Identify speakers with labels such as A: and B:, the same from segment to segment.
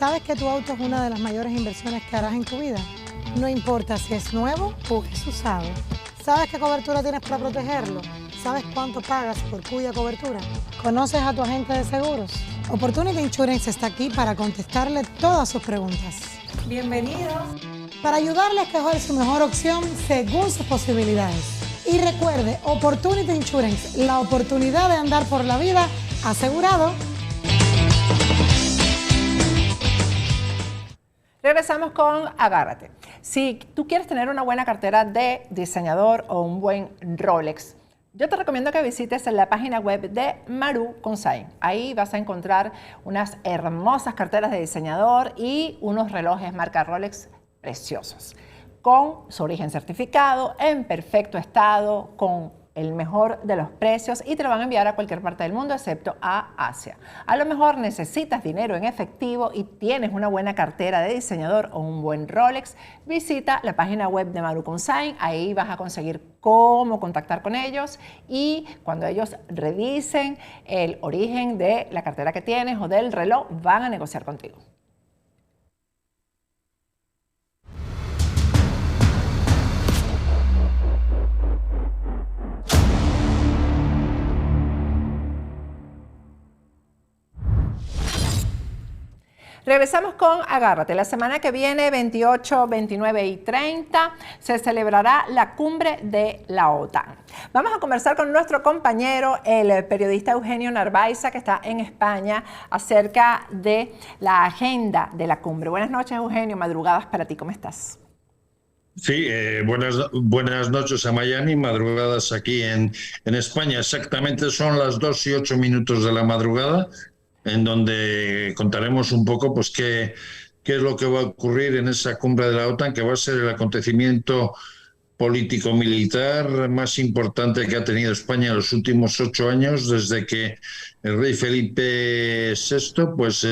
A: ¿Sabes que tu auto es una de las mayores inversiones que harás en tu vida? No importa si es nuevo o es usado. ¿Sabes qué cobertura tienes para protegerlo? ¿Sabes cuánto pagas por cuya cobertura? ¿Conoces a tu agente de seguros? Opportunity Insurance está aquí para contestarle todas sus preguntas. Bienvenidos. Para ayudarle a escoger su mejor opción según sus posibilidades. Y recuerde, Opportunity Insurance, la oportunidad de andar por la vida asegurado.
B: Regresamos con Agárrate. Si tú quieres tener una buena cartera de diseñador o un buen Rolex, yo te recomiendo que visites la página web de Maru Consign. Ahí vas a encontrar unas hermosas carteras de diseñador y unos relojes marca Rolex preciosos, con su origen certificado, en perfecto estado, con el mejor de los precios y te lo van a enviar a cualquier parte del mundo excepto a Asia. A lo mejor necesitas dinero en efectivo y tienes una buena cartera de diseñador o un buen Rolex, visita la página web de Maru Consign. Ahí vas a conseguir cómo contactar con ellos y cuando ellos revisen el origen de la cartera que tienes o del reloj, van a negociar contigo. Regresamos con Agárrate. La semana que viene, 28, 29 y 30, se celebrará la cumbre de la OTAN. Vamos a conversar con nuestro compañero, el periodista Eugenio Narváez, que está en España, acerca de la agenda de la cumbre. Buenas noches, Eugenio. Madrugadas para ti. ¿Cómo estás?
C: Sí, buenas noches a Miami, madrugadas aquí en España. Exactamente son las 2:08 de la madrugada, en donde contaremos un poco pues qué es lo que va a ocurrir en esa cumbre de la OTAN, que va a ser el acontecimiento político-militar más importante que ha tenido España en los últimos 8 años, desde que el rey Felipe VI pues,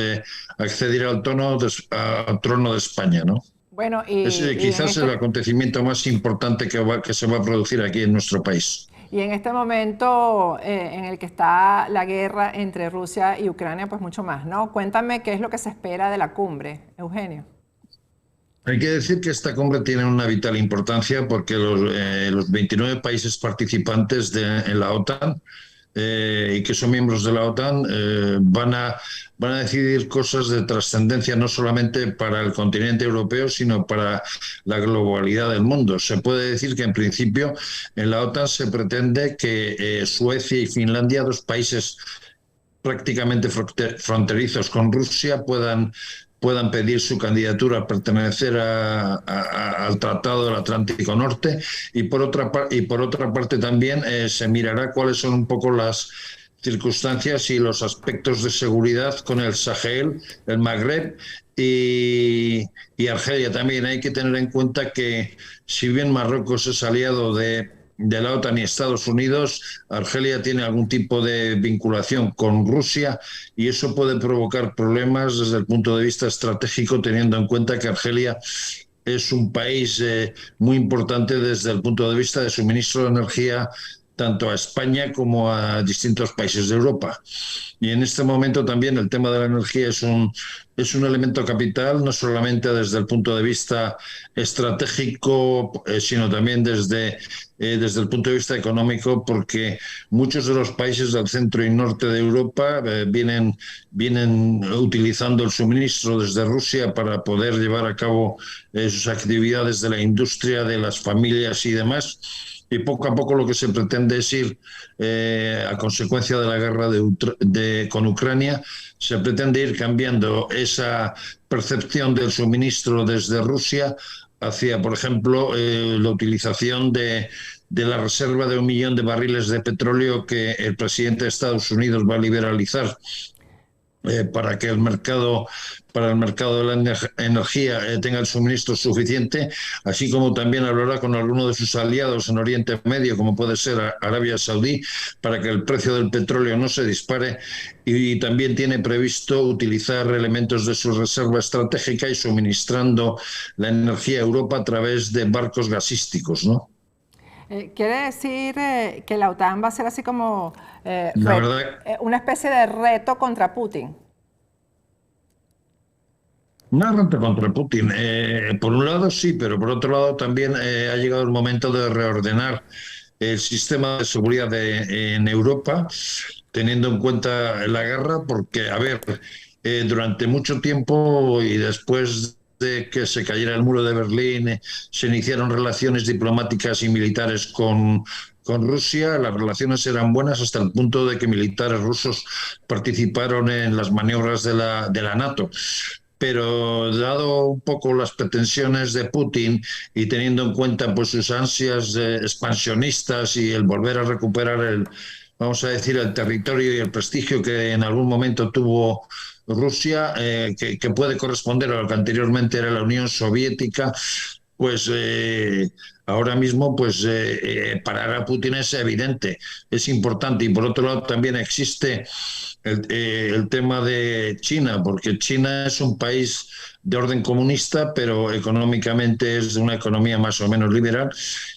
C: accediera al trono de España, ¿no?
B: Bueno,
C: Es quizás el acontecimiento más importante que se va a producir aquí en nuestro país.
B: Y en este momento en el que está la guerra entre Rusia y Ucrania, pues mucho más, ¿no? Cuéntame qué es lo que se espera de la cumbre, Eugenio.
C: Hay que decir que esta cumbre tiene una vital importancia porque los 29 países participantes en la OTAN y que son miembros de la OTAN van a decidir cosas de trascendencia no solamente para el continente europeo, sino para la globalidad del mundo. Se puede decir que en principio en la OTAN se pretende que Suecia y Finlandia, dos países prácticamente fronterizos con Rusia, puedan pedir su candidatura a pertenecer al Tratado del Atlántico Norte y por otra parte también se mirará cuáles son un poco las circunstancias y los aspectos de seguridad con el Sahel, el Magreb y Argelia también. Hay que tener en cuenta que si bien Marruecos es aliado de la OTAN y Estados Unidos, Argelia tiene algún tipo de vinculación con Rusia y eso puede provocar problemas desde el punto de vista estratégico, teniendo en cuenta que Argelia es un país muy importante desde el punto de vista de suministro de energía tanto a España como a distintos países de Europa. Y en este momento también el tema de la energía es un elemento capital, no solamente desde el punto de vista estratégico, sino también desde el punto de vista económico, porque muchos de los países del centro y norte de Europa vienen utilizando el suministro desde Rusia para poder llevar a cabo sus actividades de la industria, de las familias y demás. Y poco a poco lo que se pretende es ir, a consecuencia de la guerra con Ucrania, se pretende ir cambiando esa percepción del suministro desde Rusia hacia, por ejemplo, la utilización de la reserva de 1 millón de barriles de petróleo que el presidente de Estados Unidos va a liberalizar para que el mercado de la energía tenga el suministro suficiente, así como también hablará con alguno de sus aliados en Oriente Medio, como puede ser Arabia Saudí, para que el precio del petróleo no se dispare, y también tiene previsto utilizar elementos de su reserva estratégica y suministrando la energía a Europa a través de barcos gasísticos, ¿no?
B: ¿Quiere decir que la OTAN va a ser así como
C: La verdad,
B: una especie de reto contra Putin?
C: Una renta contra Putin. Por un lado sí, pero por otro lado también ha llegado el momento de reordenar el sistema de seguridad en Europa, teniendo en cuenta la guerra, porque, a ver, durante mucho tiempo y después de que se cayera el muro de Berlín, se iniciaron relaciones diplomáticas y militares con Rusia. Las relaciones eran buenas hasta el punto de que militares rusos participaron en las maniobras de la NATO. Pero dado un poco las pretensiones de Putin y teniendo en cuenta pues sus ansias expansionistas y el volver a recuperar vamos a decir, el territorio y el prestigio que en algún momento tuvo Rusia, que puede corresponder a lo que anteriormente era la Unión Soviética, pues ahora mismo pues parar a Putin es evidente, es importante. Y por otro lado también existe el tema de China, porque China es un país de orden comunista, pero económicamente es de una economía más o menos liberal,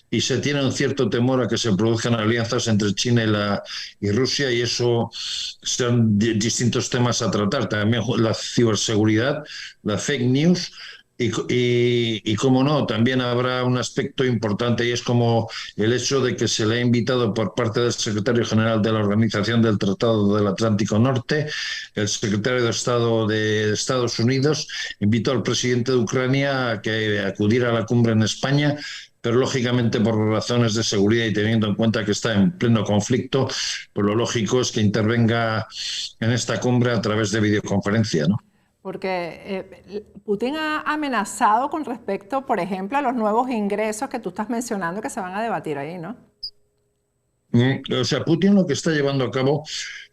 C: y se tiene un cierto temor a que se produzcan alianzas entre China y Rusia, y eso son distintos temas a tratar. También la ciberseguridad, la fake news. Y cómo no, también habrá un aspecto importante, y es como el hecho de que se le ha invitado por parte del secretario general de la Organización del Tratado del Atlántico Norte, el secretario de Estado de Estados Unidos, invitó al presidente de Ucrania a que acudiera a la cumbre en España, pero lógicamente por razones de seguridad y teniendo en cuenta que está en pleno conflicto, pues lo lógico es que intervenga en esta cumbre a través de videoconferencia, ¿no?
B: Porque Putin ha amenazado con respecto, por ejemplo, a los nuevos ingresos que tú estás mencionando que se van a debatir ahí, ¿no?
C: O sea, Putin lo que está llevando a cabo,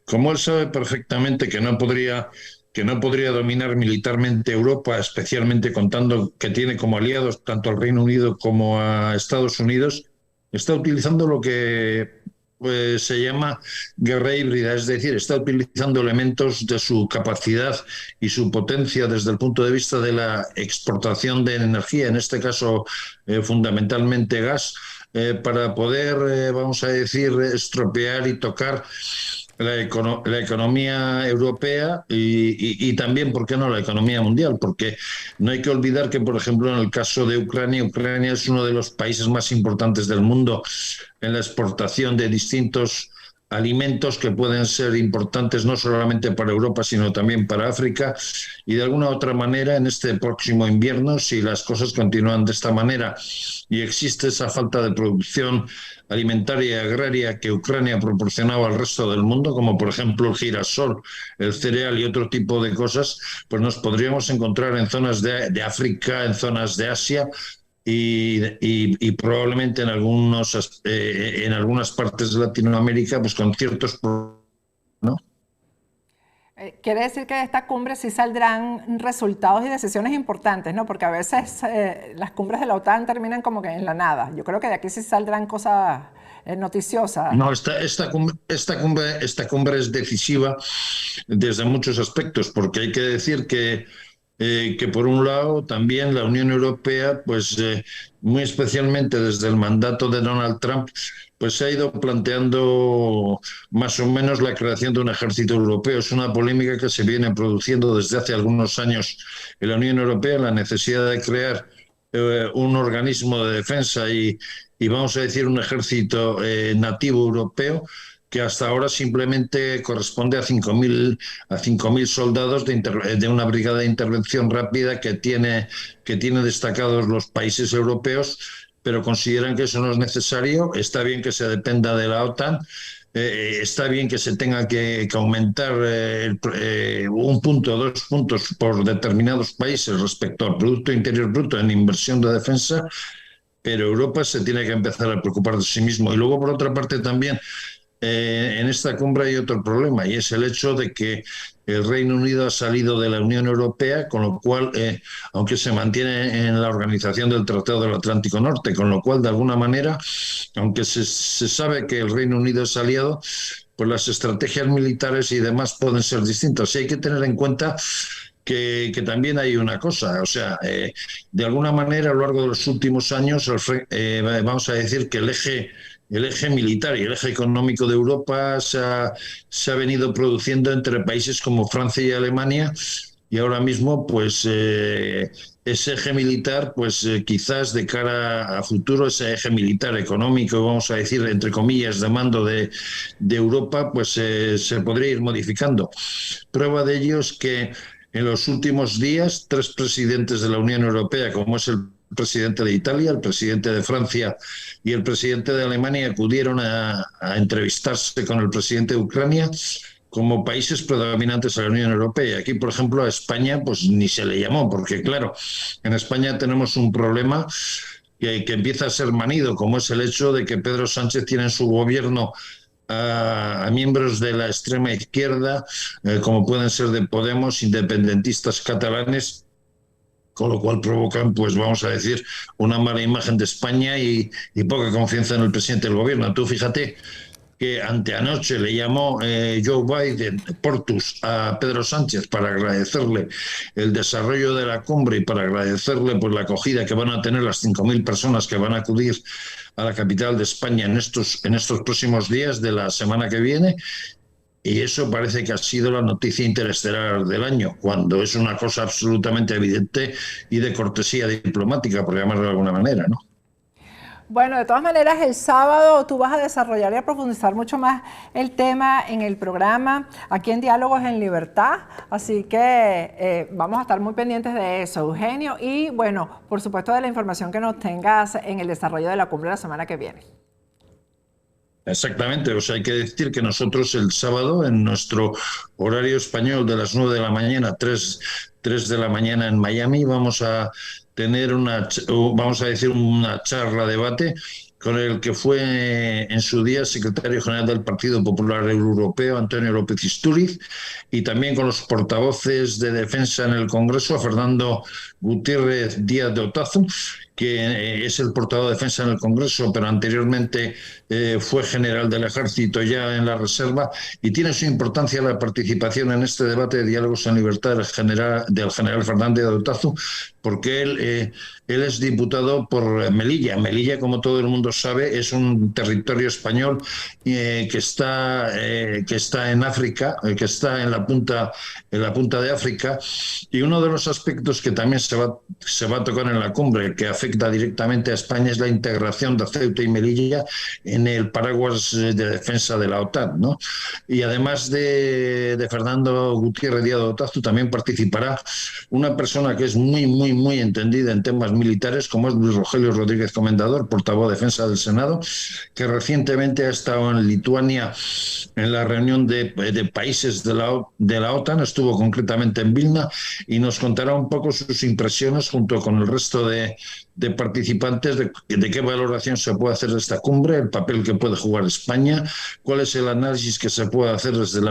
C: como él sabe perfectamente que no podría dominar militarmente Europa, especialmente contando que tiene como aliados tanto al Reino Unido como a Estados Unidos, está utilizando lo que se llama guerra híbrida, es decir, está utilizando elementos de su capacidad y su potencia desde el punto de vista de la exportación de energía, en este caso fundamentalmente gas, para poder, vamos a decir, estropear y tocar la economía europea y también, ¿por qué no?, la economía mundial, porque no hay que olvidar que, por ejemplo, en el caso de Ucrania, Ucrania es uno de los países más importantes del mundo en la exportación de distintos alimentos que pueden ser importantes no solamente para Europa, sino también para África. Y de alguna otra manera, en este próximo invierno, si las cosas continúan de esta manera y existe esa falta de producción alimentaria y agraria que Ucrania proporcionaba al resto del mundo, como por ejemplo el girasol, el cereal y otro tipo de cosas, pues nos podríamos encontrar en zonas de África, en zonas de Asia, y probablemente en algunas partes de Latinoamérica, pues con ciertos problemas, ¿no?
B: Quiere decir que de esta cumbre sí saldrán resultados y decisiones importantes, ¿no? Porque a veces las cumbres de la OTAN terminan como que en la nada. Yo creo que de aquí sí saldrán cosas noticiosas.
C: No, esta cumbre es decisiva desde muchos aspectos, porque hay que decir que por un lado también la Unión Europea, pues muy especialmente desde el mandato de Donald Trump, pues se ha ido planteando más o menos la creación de un ejército europeo. Es una polémica que se viene produciendo desde hace algunos años en la Unión Europea, la necesidad de crear un organismo de defensa y vamos a decir un ejército nativo europeo, que hasta ahora simplemente corresponde a 5.000 soldados de una brigada de intervención rápida que tiene destacados los países europeos, pero consideran que eso no es necesario. Está bien que se dependa de la OTAN, está bien que se tenga que aumentar un punto, 2 puntos por determinados países respecto al Producto Interior Bruto en inversión de defensa, pero Europa se tiene que empezar a preocupar de sí mismo. Y luego, por otra parte, también en esta cumbre hay otro problema, y es el hecho de que el Reino Unido ha salido de la Unión Europea, con lo cual, aunque se mantiene en la Organización del Tratado del Atlántico Norte, con lo cual, de alguna manera, aunque se sabe que el Reino Unido es aliado, pues las estrategias militares y demás pueden ser distintas. Y hay que tener en cuenta que también hay una cosa, o sea, de alguna manera a lo largo de los últimos años, vamos a decir que el eje militar y el eje económico de Europa se ha venido produciendo entre países como Francia y Alemania, y ahora mismo pues ese eje militar, pues quizás de cara a futuro, ese eje militar económico, vamos a decir, entre comillas, de mando de Europa, pues se podría ir modificando. Prueba de ello es que en los últimos días, 3 presidentes de la Unión Europea, como es el presidente de Italia, el presidente de Francia y el presidente de Alemania, acudieron a entrevistarse con el presidente de Ucrania como países predominantes de la Unión Europea. Aquí, por ejemplo, a España pues ni se le llamó, porque claro, en España tenemos un problema que empieza a ser manido, como es el hecho de que Pedro Sánchez tiene en su gobierno a miembros de la extrema izquierda, como pueden ser de Podemos, independentistas catalanes, con lo cual provocan, pues vamos a decir, una mala imagen de España y poca confianza en el presidente del gobierno. Tú fíjate que anteanoche le llamó Joe Biden, Portus, a Pedro Sánchez para agradecerle el desarrollo de la cumbre y para agradecerle pues, la acogida que van a tener las 5.000 personas que van a acudir a la capital de España en estos próximos días de la semana que viene. Y eso parece que ha sido la noticia interestelar del año, cuando es una cosa absolutamente evidente y de cortesía diplomática, por llamarlo de alguna manera, ¿no?
B: Bueno, de todas maneras, el sábado tú vas a desarrollar y a profundizar mucho más el tema en el programa, aquí en Diálogos en Libertad, así que vamos a estar muy pendientes de eso, Eugenio, y bueno, por supuesto de la información que nos tengas en el desarrollo de la cumbre la semana que viene.
C: Exactamente, o sea, hay que decir que nosotros el sábado, en nuestro horario español de las 9 de la mañana, 3 de la mañana en Miami, vamos a tener una charla, debate, con el que fue en su día secretario general del Partido Popular Europeo, Antonio López Istúriz, y también con los portavoces de defensa en el Congreso, Fernando Gutiérrez Díaz de Otazu, que es el portavoz de defensa en el Congreso, pero anteriormente fue general del Ejército ya en la reserva, y tiene su importancia la participación en este debate de Diálogos en Libertad del general Fernández de Otazu, porque él es diputado por Melilla. Melilla, como todo el mundo sabe, es un territorio español que está en África, que está en la punta de África, y uno de los aspectos que también se va a tocar en la cumbre, que afecta directamente a España, es la integración de Ceuta y Melilla en el paraguas de defensa de la OTAN, ¿no? Y además de Fernando Gutiérrez Díaz de Otazu, también participará una persona que es muy entendida en temas militares, como es Luis Rogelio Rodríguez Comendador, portavoz de defensa del Senado, que recientemente ha estado en Lituania en la reunión de países de la OTAN, estuvo concretamente en Vilna, y nos contará un poco sus impresiones junto con el resto de participantes de qué valoración se puede hacer de esta cumbre, el papel que puede jugar España, cuál es el análisis que se puede hacer desde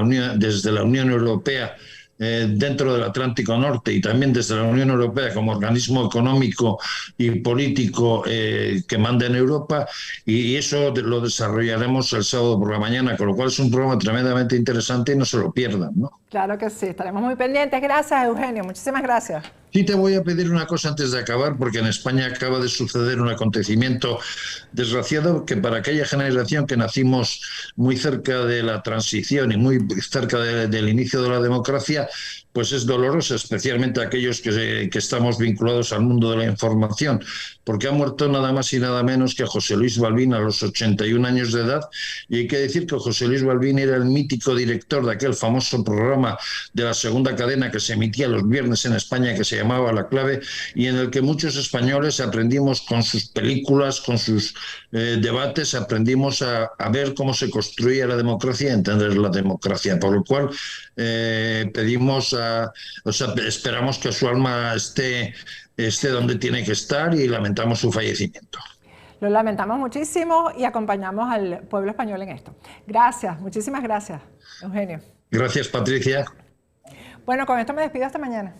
C: la Unión Europea dentro del Atlántico Norte, y también desde la Unión Europea como organismo económico y político que manda en Europa, y eso lo desarrollaremos el sábado por la mañana, con lo cual es un programa tremendamente interesante y no se lo pierdan, ¿no?
B: Claro que sí, estaremos muy pendientes. Gracias, Eugenio, muchísimas gracias.
C: Sí, te voy a pedir una cosa antes de acabar, porque en España acaba de suceder un acontecimiento desgraciado que para aquella generación que nacimos muy cerca de la transición y muy cerca del inicio de la democracia, pues es doloroso, especialmente aquellos que estamos vinculados al mundo de la información, porque ha muerto nada más y nada menos que José Luis Balbín a los 81 años de edad, y hay que decir que José Luis Balbín era el mítico director de aquel famoso programa de la segunda cadena que se emitía los viernes en España, que se llamaba La Clave, y en el que muchos españoles aprendimos con sus películas, con sus debates, aprendimos a ver cómo se construía la democracia y a entender la democracia, por lo cual esperamos que su alma esté donde tiene que estar, y lamentamos su fallecimiento.
B: Lo lamentamos muchísimo y acompañamos al pueblo español en esto. Gracias, muchísimas gracias, Eugenio.
C: Gracias, Patricia.
B: Bueno, con esto me despido hasta mañana.